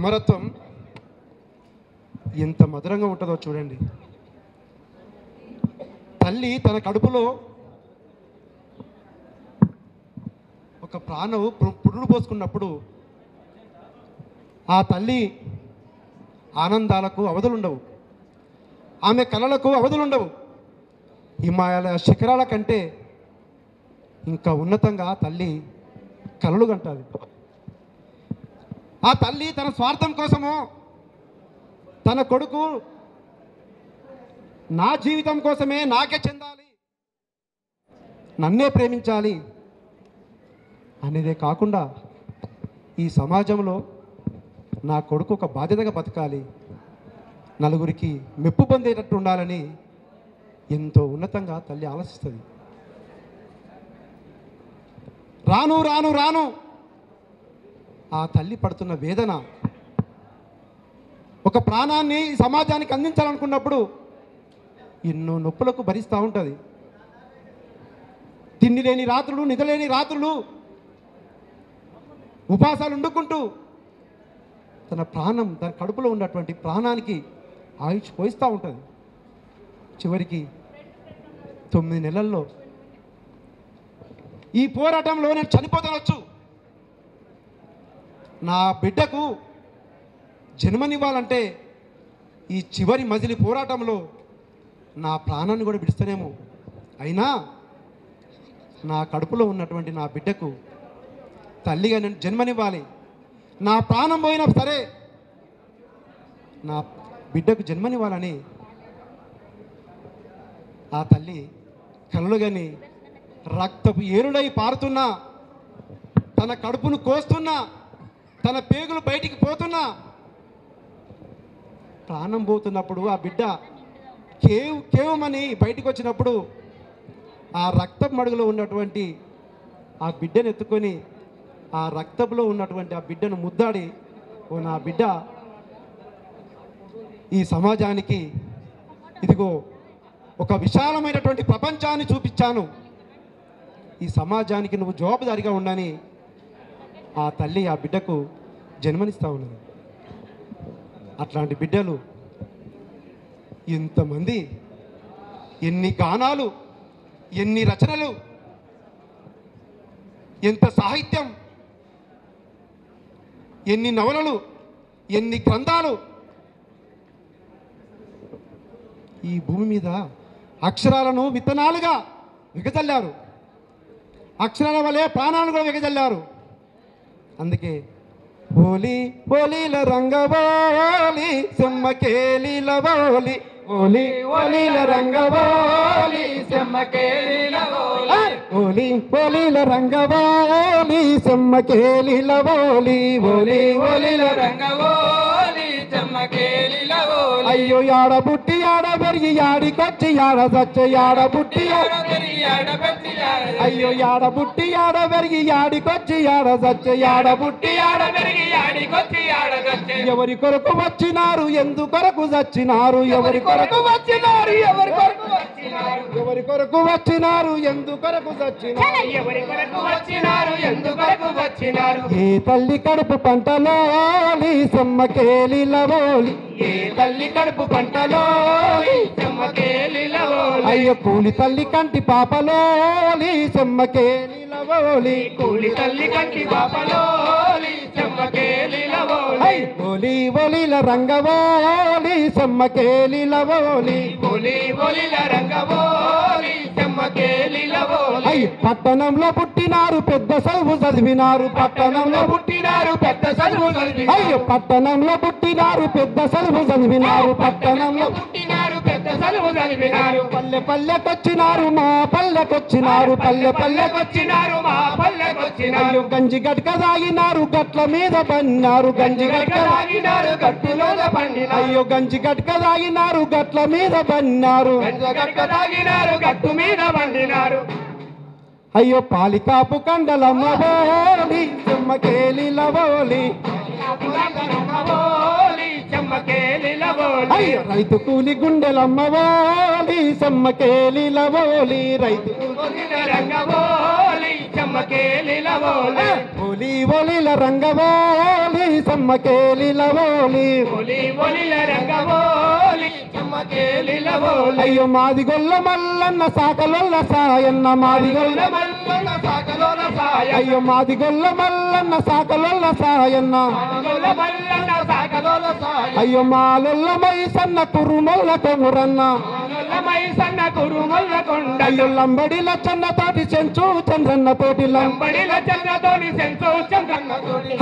అమరత్వం ఎంత మధురంగా ఉంటుందో చూడండి. తల్లి తన కడుపులో ఒక ప్రాణం పురుడు పోసుకున్నప్పుడు ఆ తల్లి ఆనందాలకు అవధులుండవు, ఆమె కలలకు అవధులుండవు. హిమాలయ శిఖరాల కంటే ఇంకా ఉన్నతంగా తల్లి కలలు కంటాది. ఆ తల్లి తన స్వార్థం కోసమో, తన కొడుకు నా జీవితం కోసమే నాకే చెందాలి, నన్నే ప్రేమించాలి అనేదే కాకుండా ఈ సమాజంలో నా కొడుకు ఒక బాధ్యతగా బతకాలి, నలుగురికి మెప్పు పొందేటట్టు ఉండాలని ఎంతో ఉన్నతంగా తల్లి ఆలోచిస్తుంది. రాను రాను రాను ఆ తల్లి పడుతున్న వేదన, ఒక ప్రాణాన్ని సమాజానికి అందించాలనుకున్నప్పుడు ఎన్నో నొప్పులకు భరిస్తూ ఉంటుంది. తిండి లేని రాత్రులు, నిద్రలేని రాత్రులు, ఉపాసాలు వండుకుంటూ తన ప్రాణం, తన కడుపులో ఉన్నటువంటి ప్రాణానికి ఆయుష్ పోయిస్తూ ఉంటుంది. చివరికి 9 నెలల్లో ఈ పోరాటంలో నేను చనిపోతానొచ్చు, నా బిడ్డకు జన్మనివ్వాలంటే ఈ చివరి మజిలి పోరాటంలో నా ప్రాణాన్ని కూడా విడుస్తానేమో, అయినా నా కడుపులో ఉన్నటువంటి నా బిడ్డకు తల్లిగా నేను జన్మనివ్వాలి, నా ప్రాణం పోయినా సరే నా బిడ్డకు జన్మనివ్వాలని ఆ తల్లి కలలుగని రక్తపు ఏరుడై పారుతున్నా, తన కడుపును కోస్తున్నా, తన పేగులు బయటికి పోతున్నా, ప్రాణం పోతున్నప్పుడు ఆ బిడ్డ కేవమని బయటికి వచ్చినప్పుడు ఆ రక్తపు మడుగులో ఉన్నటువంటి ఆ బిడ్డను ఎత్తుకొని ఆ రక్తంలో ఉన్నటువంటి ఆ బిడ్డను ముద్దాడి, ఓ నా బిడ్డ, ఈ సమాజానికి ఇదిగో ఒక విశాలమైనటువంటి ప్రపంచాన్ని చూపించాను, ఈ సమాజానికి నువ్వు జవాబుదారిగా ఉండని ఆ తల్లి ఆ బిడ్డకు జన్మనిస్తూ ఉన్నది. అట్లాంటి బిడ్డలు ఎంతమంది, ఎన్ని గానాలు, ఎన్ని రచనలు, ఎంత సాహిత్యం, ఎన్ని నవలలు, ఎన్ని గ్రంథాలు ఈ భూమి మీద అక్షరాలను విత్తనాలుగా విగజల్లారు, అక్షరాల వలె ప్రాణాలను కూడా విగజల్లారు. అందుకే హోలీ హోలీల రంగవోలి సెమ్మకేలీల వోలి, హోలీ హోలీల రంగవోలి సెమ్మకేలీల వోలి, హోలీ హోలీల రంగవోలి సెమ్మకేలీల వోలి, హోలీ హోలీల రంగవోలి సెమ్మకేలీల వోలి. అయ్యో యాడ బుట్టి యాడ పెరిగి యాడికొచ్చి యాడ సచ్చ, యాడ బుట్టి యాడ పెరిగి యాడ పెరిగి, అయ్యో యాడ బుట్టి యాడ పెరిగి యాడికొచ్చి యాడ సచ్చ, యాడ బుట్టి యాడ పెరిగి యాడికొచ్చి యాడ సచ్చ. ఎవరి కొరకు వచ్చినారు, ఎందు కొరకు చచ్చినారు, ఎవరి కొరకు వచ్చినారు, ఎవరి కొరకు వచ్చినారు, ఎవరి కొరకు వచ్చినారు, ఎందు కొరకు చచ్చినారు, ఎవరి కొరకు వచ్చినారు, ఎందు కొరకు వచ్చినారు. ఏ తల్లి కడుపు పంటలోలి సెమ్మకేలీల వోలి, ఏ తల్లి కడుపు పంటలోలి సెమ్మకేలీల వోలి. అయ్యో కూలి తల్లి కంటి పాపలోలి సెమ్మకేలీల వోలి, కూలి తల్లి కంటి పాపలోలి సెమ్మకేలీల వోలి. ఓలి ఓలిల రంగవోలి సెమ్మకేలీల వోలి, ఓలి ఓలిల రంగవోలి సెమ్మకేలీల వోలి. అయ్యి పట్టణంలో పుట్టినారు, పెద్ద చదువు చదివినారు, పట్టణంలో పుట్టినారు, పెద్ద చదువు చదివినారు. అయ్యో పట్టణంలో పుట్టినారు, పెద్ద చదువు చదివినారు, పట్టణంలో పుట్టినారు, పెద్ద చదువు చదివినారు. పల్లె పల్లెకొచ్చినారు, మా పల్లెకొచ్చినారు, పల్లె పల్లెకొచ్చినారు, మా పల్లెకొచ్చినారు. గంజి గట్క తాగినారు, గట్ల మీద పన్నారు, గంజి గట్క తాగినారు, గట్టులో పండినారు. అయ్యో గంజి గట్క తాగినారు, గట్ల మీద పన్నారు, గంజి గట్క తాగినారు, గట్టు మీద పండినారు. అయ్యో పాలికాపు కండలమ్మ వోలి చెమ్మకేలీల వోలి, అయ్యో రైతు కూలి గుండెలమ్మ వోలి చెమ్మకేలీల వోలి, రైతు కూలి రంగవోలి చెమ్మకేలిలవోలే ఒలి ఒలిల రంగవోలి సమ్మకేలిలవోలి ఒలిల రంగవోలి చెమ్మకేలిలవోలే అయ్యో మాది గొల్ల మల్లన్న సాకలొల్ల సాయన్న మాది గొల్ల మల్లన్న సాకలోల సాయ అయ్యో మాది గొల్ల మల్లన్న సాకలొల్ల సాయన్న మల్లన్న సాకలోల సాయ అయ్యో మాలొల్ల మైసన్న కురుమొల్ల కొమురన్న సన్న కురుమల్ల కొండ అయ్యో లంబడి లచ్చన్న తోటి చెంచు చంద్రన్న తోటి లంబడిల చంద్రతోని సెంచో చంద్రన్నతోని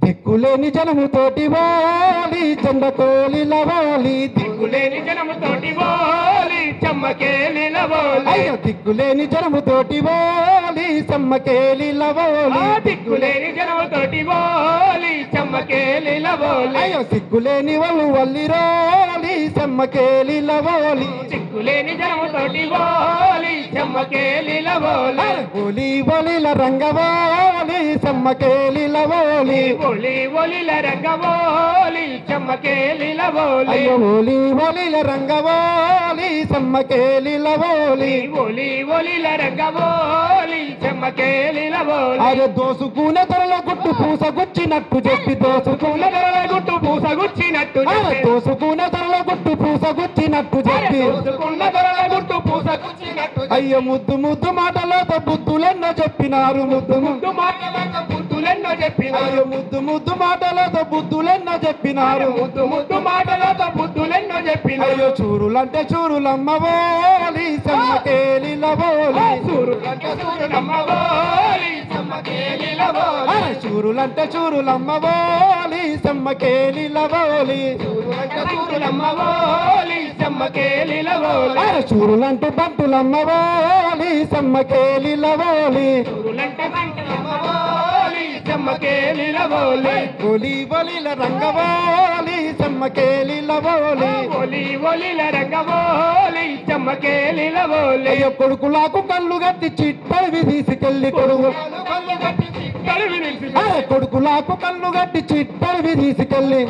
దిక్కులేని జనముతోటి వాలి చందకోలిలవాలి దిక్కులేని జనముతోటి బోలి చెమ్మకేలిలవోలే అయ్యో దిక్కులేని జనముతోటి వాలి సమ్మకేలిలవాలి దిక్కులేని జనముతోటి బోలి చెమ్మకేలిలవోలే అయ్యో సిగ్గులేని వాళ్ళు వల్లిరోలి సమ్మకేలిలవాలి సిగ్గులేని జనముతోటి బోలి చెమ్మకేలిలవోలే ఒలి ఒలిల రంగవాలి సమ్మకేలిలవాలి ఒలిల రంగవోలి చెమ్మకేలిలవోలే అయ్యో ఒలి ఒలిల రంగవాలి సమ్మకేలిలవాలి ఒలిల రంగవోలి చెమ్మకేలిలవోలే అరే దోసుకునే ధరలో గుట్టు పూసగుచ్చినట్టు చెప్పి దోసుకునే గుట్టు పూసగుచ్చినట్టు దోసుకునే ధరలో గుట్టు పూసగుచ్చినట్టు చెప్పి గుట్టు పూసగుచ్చినట్టు అయ్యో ముద్దు ముద్దు మాటలతో బుద్ధులెన్నో చెప్పినారు ముద్దు ముద్దు మాటలతో బుద్ధులెన్నో చెప్పినారు అయ్యో ముద్దు ముద్దు మాటలతో బుద్ధులెన్నో చెప్పినారు ముద్దు మాటలతో బుద్ధులెన్నో చెప్పినారు అయ్యో చూరులంటే చూరులమ్మవోలి సమ్మకేలిలవోలి సూరులమ్మవోలి చెమ్మకేలిలవోలే అరే చూరులంటే చూరులమ్మవోలి సమ్మకేలిలవోలి సూరులమ్మవోలి చెమ్మకేలిలవోలే అరే చూరులంటే బంటులమ్మవోలి సమ్మకేలిలవోలి సూరులంటే బంటులమ్మవోలి చెమ్మకేలిలవోలే ఒలి ఒలిల రంగవోలి సమ్మకేలిలవోలి ఒలిల రంగవోలి చెమ్మకేలిలవోలే అయ్యో కొడుకులకు కళ్ళు గట్టి చిట్టవి తీసుకెళ్ళి కొడుకు అరే కొడుకులకు కళ్ళు గట్టి చిట్టవి తీసుకెళ్ళి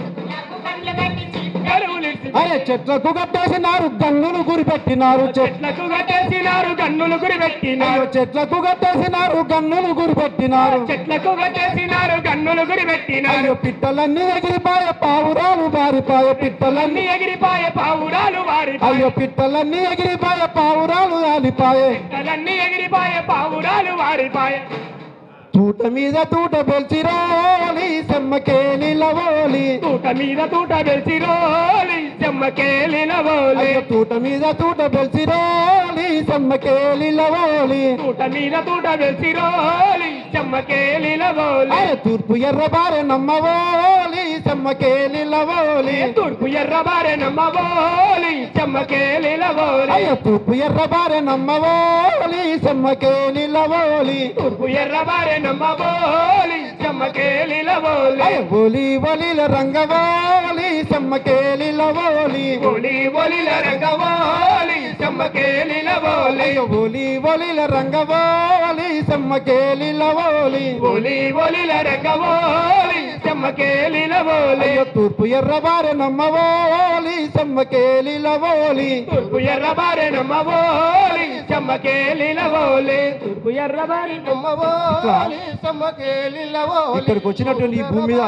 అరే చెట్లకు కట్టేసినారు గన్నులు గురిపెట్టినారు చెట్లకు కట్టేసినారు గన్నులు గురిపెట్టినారు చెట్లకు కట్టేసినారు గన్నులు గురిపెట్టినారు చెట్లకు కట్టేసినారు గన్నులు గురిపెట్టినారు అయ్యో పిట్టలన్నీ ఎగిరిపాయ పావురాలు బారిపాయ పిట్టలన్నీ ఎగిరిపాయ పావురాలు వారి అయ్యో పిట్టలన్నీ ఎగిరిపాయ పావురాలు ఆలిపాయ పిట్టలన్నీ ఎగిరిపాయ పావురాలు వారిపాయ తూట మీద తూట బెల్చిరోలి సమ్మకేలిలవోలి తూట మీద తూట బెల్చిరోలి చెమ్మకేలిలవోలే అయ్యో తూట మీద తూట బెల్చిరోలి సమ్మకేలిలవోలి తూట మీద తూట బెల్చిరోలి చెమ్మకేలిలవోలే అరే తూర్పు ఎర్రబారె నమ్మవోలి సమ్మకేలిలవోలి తూర్పు ఎర్రబారె నమ్మవోలి చెమ్మకేలిలవోలే అయ్యో తూర్పు ఎర్రబారె నమ్మవోలి సమ్మకేలిలవోలి తూర్పు ఎర్రబారె నమ్మవోలి చెమ్మకేలిలవోలే అయ్యో ఒలి ఒలిల రంగవోలి సమ్మకేలిలవోలి ఒలిల రంగవోలి చెమ్మకేలిలవోలే అయ్యో ఒలి ఒలిల రంగవోలి సమ్మకేలిలవోలి ఒలిల రంగవోలి చెమ్మకేలిలవోలే అయ్యో తూర్పు ఎర్రబారె నమ్మవోలి సమ్మకేలిలవోలి తూర్పు ఎర్రబారె నమ్మవోలి చెమ్మకేలిలవోలే తూర్పు ఎర్రబారె నమ్మవోలి చెమ్మకేలిలవోలే ఇక్కడికి వచ్చినటువంటి ఈ భూమి మీద